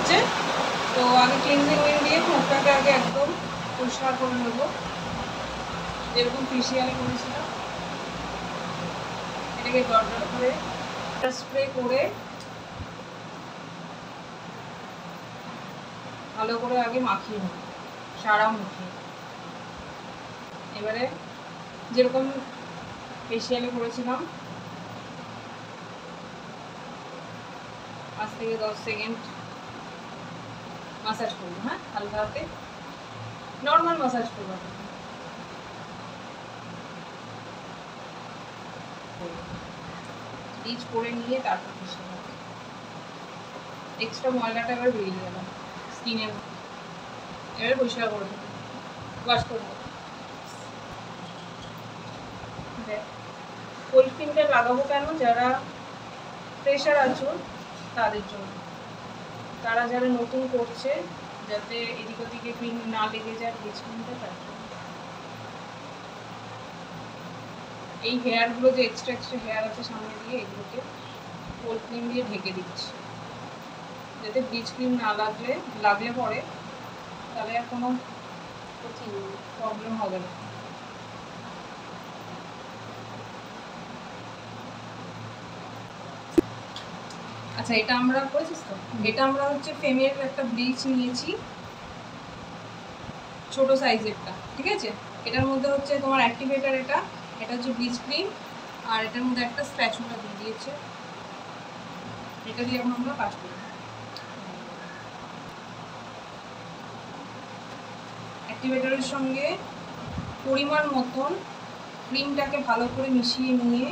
হচ্ছে। তো আগে ক্লিনজিং অয়েল দিয়ে মুখটাকে আগে একদম পরিষ্কার করে নেবো, যেরকম ফেসিয়ালে করেছিলাম। এটাকে দরকার করে স্প্রে করে ভালো করে আগে মাখিয়ে নেব সারা মুখে। এবারে যেরকম ফেসিয়ালে করেছিলাম 5 থেকে 10 সেকেন্ড মাসাজ করবো। হ্যাঁ, হালকা হাতে নর্মাল মাসাজ করবো। ব্লিচ করে নিয়ে তারপর এক্সট্রা ময়লাটা এবার বেরিয়ে গেল স্কিনের। এবার পরিষ্কার করে দেবো, ওয়াশ করবো। কোল্ড ক্রিমটা লাগাবো কেন? যারা প্রেশার আছো তাদের জন্য, তারা যারা নতুন করছে, যাতে এদিক ওদিকে ক্রিম না লেগে যায় ব্লিচ ক্রিমটা, তার জন্য। এই হেয়ারগুলো যে এক্সট্রা হেয়ার আছে সামনে দিয়ে, এগুলোকে কোল্ড ক্রিম দিয়ে ঢেকে দিচ্ছি, যাতে ব্লিচ ক্রিম না লাগলে পরে তাহলে আর কোনো প্রবলেম হবে না। আচ্ছা, এটা আমরা করেছিস তো, এটা আমরা হচ্ছে ফেমের একটা ব্লিচ নিয়েছি ছোট সাইজেরটা, ঠিক আছে? এটার মধ্যে হচ্ছে তোমার অ্যাক্টিভেটার, এটা হচ্ছে ব্লিচ ক্রিম, আর এটার মধ্যে একটা স্প্যাচুলা দিয়ে দিয়েছে। এটা দিয়ে এখন আমরা কাজ করি। অ্যাক্টিভেটরের সঙ্গে পরিমাণ মতন ক্রিমটাকে ভালো করে মিশিয়ে নিয়ে,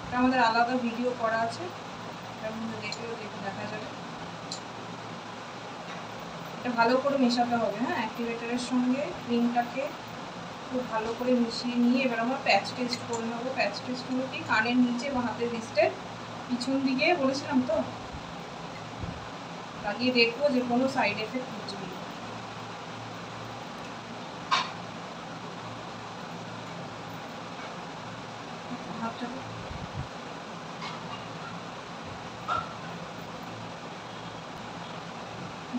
এটা আমাদের আলাদা ভিডিও করা আছে, এটার মধ্যে দেখা যাবে। এটা ভালো করে মেশাতে হবে। হ্যাঁ, অ্যাক্টিভেটরের সঙ্গে ক্রিমটাকে খুব ভালো করে মিশিয়ে নিয়ে এবার আমরা প্যাচ টেস্ট করে নেবো। প্যাচ টেস্ট হলো কি, কানের নিচে বা হাতের রিস্টের পিছন দিকে বলেছিলাম তো, লাগিয়ে দেখবো যে কোনো সাইড এফেক্ট হচ্ছে কি।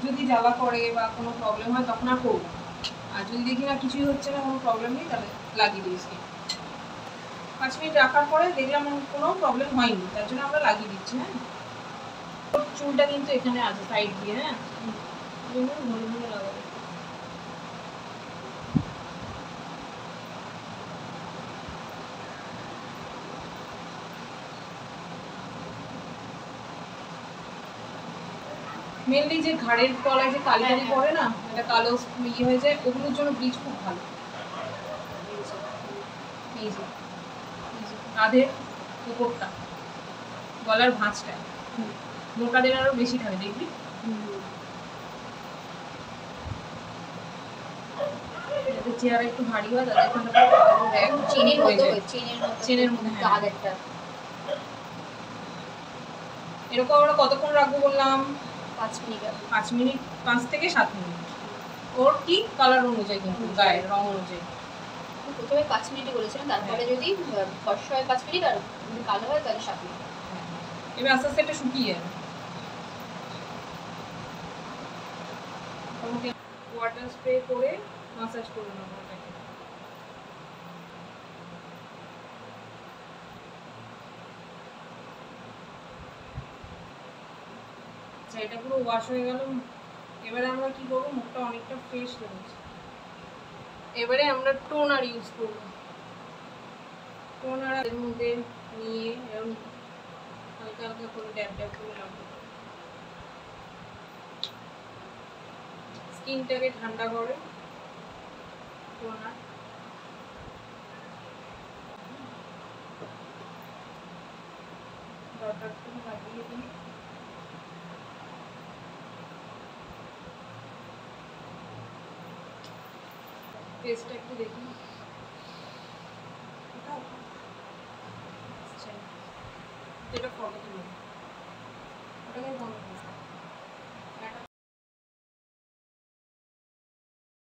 যদি জ্বালা করে বা কোনো প্রবলেম হয় তখন আর করবো, আর যদি দেখি না কিছুই হচ্ছে না, কোনো প্রবলেম নেই, তাহলে লাগিয়ে দিয়েছি। 5 মিনিট রাখার পরে দেখলাম কোনো প্রবলেম হয়নি, তার জন্য আমরা লাগিয়ে দিচ্ছি। হ্যাঁ, চুলটা কিন্তু এখানে আছে সাইড দিয়ে। হ্যাঁ, ঘুরে ঘুরে লাগাবো। মেনলি যে ঘাড়ের তলায় যে কালি পড়ে না, এটা কালো হয়ে যায়, ওগুলোর জন্য ব্লিচ খুব ভালো। এই যে কাঁধের উপরটা, গলার ভাঁজটা, মোটাদের আরো বেশি থাকে, দেখবি। যাদের চেহারা একটু ভারী হয় তাদের চেনের মধ্যে এরকম আমরা কতক্ষণ রাখবো বললাম? 5 মিনিট, 5 থেকে 7 মিনিট। ওর কি কালার অনুযায়ী, কিন্তু গায়ের রং অনুযায়ী। প্রথমে 5 মিনিটই বলেছিলাম, তারপরে যদি ফর্সা হয় 5 মিনিট, আর যদি কালো হয় তাহলে 7 মিনিট। এবার আস্তে আস্তে এটা শুকিয়ে যাবে। ওয়াটার স্প্রে করে মাসাজ করে নেবো এটাকে। আচ্ছা, এটা পুরো ওয়াশ হয়ে গেল। এবারে আমরা কি করবো, মুখটা অনেকটা ফ্রেশ হয়েছে। এবারে আমরা টোনার ইউজ করব। টোনার এর মধ্যে নিয়ে এরকম হালকা হালকা করে ড্যাব ড্যাব করে লাগবে। স্কিনটাকে ঠান্ডা করে টোনার। দরকার করে লাগিয়ে দিই। ফেসটা একটু দেখি।